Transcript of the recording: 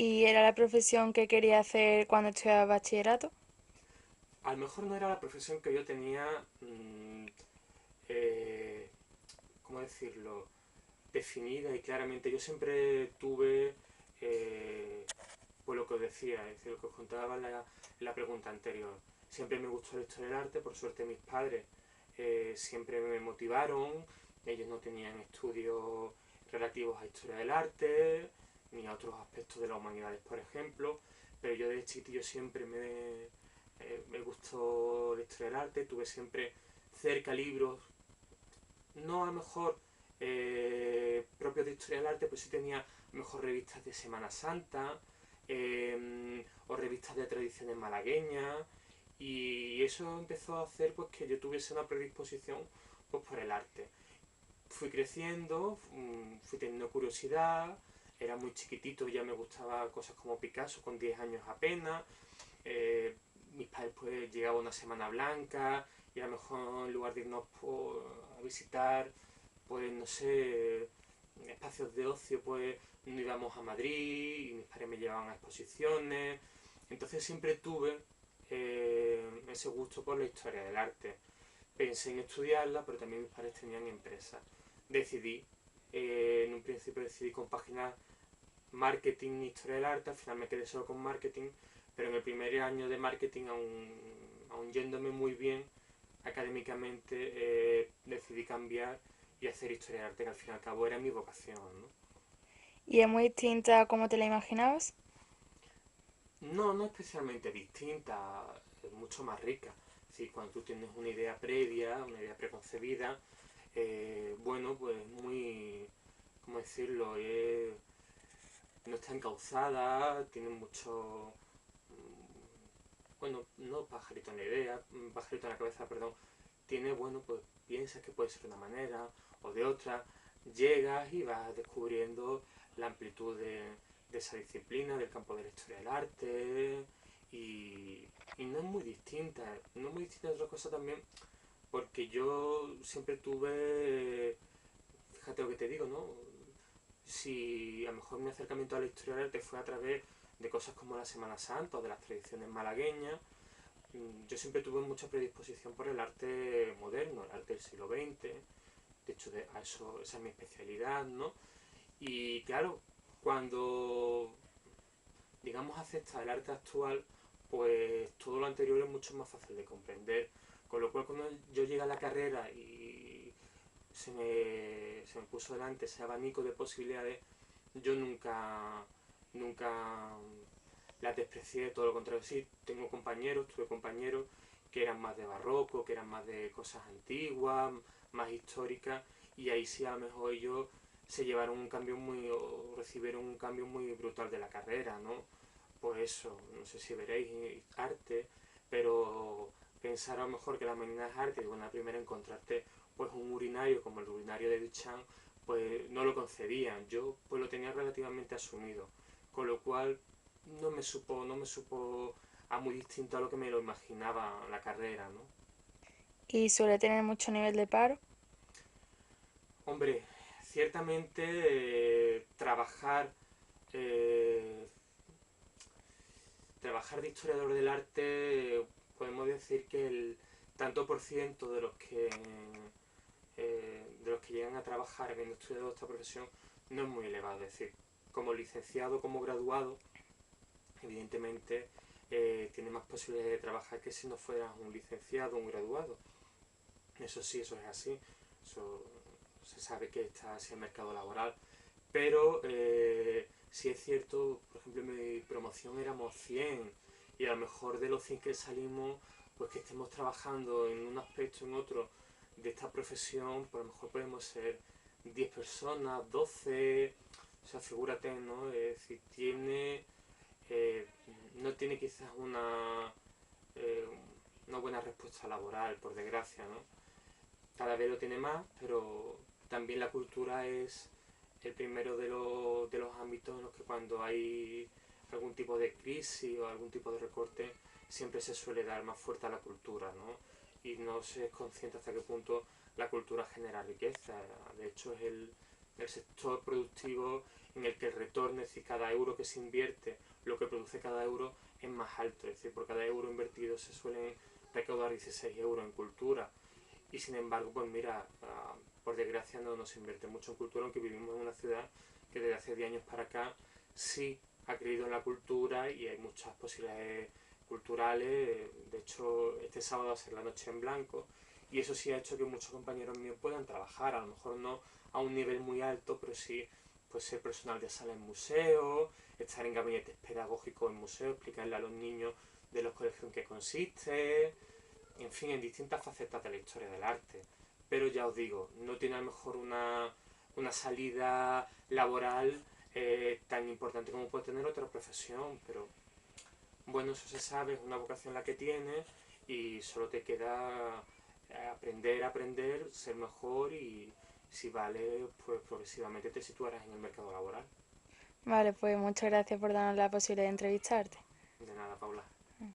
¿Y era la profesión que quería hacer cuando estudiaba bachillerato? A lo mejor no era la profesión que yo tenía, eh, ¿cómo decirlo?, definida y claramente. Yo siempre tuve, pues lo que os decía, es decir, lo que os contaba en la pregunta anterior. Siempre me gustó la historia del arte, por suerte mis padres siempre me motivaron, ellos no tenían estudios relativos a historia del arte, ni a otros aspectos de las humanidades, por ejemplo, pero yo de chiquitillo siempre me gustó la historia del arte, tuve siempre cerca libros, no a lo mejor propios de historia del arte, pues sí tenía a lo mejor revistas de Semana Santa o revistas de tradiciones malagueñas, y eso empezó a hacer pues que yo tuviese una predisposición pues por el arte. Fui creciendo, fui teniendo curiosidad, era muy chiquitito, ya me gustaba cosas como Picasso con 10 años apenas. eh, Mis padres pues llegaban una semana blanca y a lo mejor en lugar de irnos a visitar, pues no sé, espacios de ocio, pues no íbamos a Madrid y mis padres me llevaban a exposiciones. Entonces siempre tuve ese gusto por la historia del arte. Pensé en estudiarla, pero también mis padres tenían empresas. Decidí, en un principio decidí compaginar marketing y historia del arte, al final me quedé solo con marketing, pero en el primer año de marketing, aún yéndome muy bien académicamente, decidí cambiar y hacer historia del arte, que al fin y al cabo era mi vocación, ¿no? ¿Y es muy distinta a cómo te la imaginabas? No, no especialmente distinta, es mucho más rica. Es decir, cuando tú tienes una idea previa, una idea preconcebida, bueno, pues muy, ¿cómo decirlo? No está encauzada, tiene mucho, bueno, no pajarito en la idea, pajarito en la cabeza, perdón, tiene, bueno, pues piensas que puede ser de una manera o de otra, llegas y vas descubriendo la amplitud de esa disciplina, del campo de la historia del arte, y no es muy distinta, no es muy distinta de otra cosa también, porque yo siempre tuve, fíjate lo que te digo, ¿no? Si a lo mejor mi acercamiento a la historia del arte fue a través de cosas como la Semana Santa o de las tradiciones malagueñas, yo siempre tuve mucha predisposición por el arte moderno, el arte del siglo XX, de hecho a eso, esa es mi especialidad, ¿no? Y claro, cuando, digamos, acepta el arte actual, pues todo lo anterior es mucho más fácil de comprender, con lo cual cuando yo llegué a la carrera y se me puso delante ese abanico de posibilidades, yo nunca las desprecié, todo lo contrario. Sí, tengo compañeros, tuve compañeros que eran más de barroco, que eran más de cosas antiguas, más históricas, y ahí sí a lo mejor ellos se llevaron un cambio muy, o recibieron un cambio muy brutal de la carrera, ¿no? Pues eso, no sé si veréis arte, pero pensar a lo mejor que la humanidad es arte y bueno, primero encontrarte pues un urinario como el urinario de Duchamp, pues no lo concebían, yo pues lo tenía relativamente asumido, con lo cual no me supo a muy distinto a lo que me lo imaginaba la carrera, ¿no? ¿Y suele tener mucho nivel de paro? Hombre, ciertamente eh, trabajar de historiador del arte, podemos decir que el tanto por ciento de los que llegan a trabajar habiendo estudiado esta profesión no es muy elevado. Es decir, como licenciado, como graduado, evidentemente tiene más posibilidades de trabajar que si no fueras un licenciado o un graduado. Eso sí, eso es así. Eso, se sabe que está así el mercado laboral. Pero sí es cierto, por ejemplo, en mi promoción éramos 100 y a lo mejor de los 100 que salimos, pues que estemos trabajando en un aspecto o en otro de esta profesión, pues a lo mejor podemos ser 10 personas, 12, o sea, figúrate, ¿no? Es decir, eh, no tiene quizás eh, una buena respuesta laboral, por desgracia, ¿no? Cada vez lo tiene más, pero también la cultura es el primero de los ámbitos en los que cuando hay algún tipo de crisis o algún tipo de recorte, siempre se suele dar más fuerte a la cultura, ¿no? Y no se es consciente hasta qué punto la cultura genera riqueza. De hecho, es el sector productivo en el que el retorno, es decir, cada euro que se invierte, lo que produce cada euro es más alto, es decir, por cada euro invertido se suelen recaudar 16 euros en cultura. Y sin embargo, pues mira, por desgracia no se invierte mucho en cultura, aunque vivimos en una ciudad que desde hace 10 años para acá sí ha creído en la cultura y hay muchas posibilidades culturales. De hecho, este sábado va a ser la noche en blanco y eso sí ha hecho que muchos compañeros míos puedan trabajar, a lo mejor no a un nivel muy alto, pero sí pues ser personal de sala en museos, estar en gabinetes pedagógicos en museos, explicarle a los niños de los colegios en qué consiste, en fin, en distintas facetas de la historia del arte. Pero ya os digo, no tiene a lo mejor una salida laboral tan importante como puede tener otra profesión, pero bueno, eso se sabe, es una vocación la que tienes y solo te queda aprender, ser mejor y si vale, pues progresivamente te situarás en el mercado laboral. Vale, pues muchas gracias por darnos la posibilidad de entrevistarte. De nada, Paula.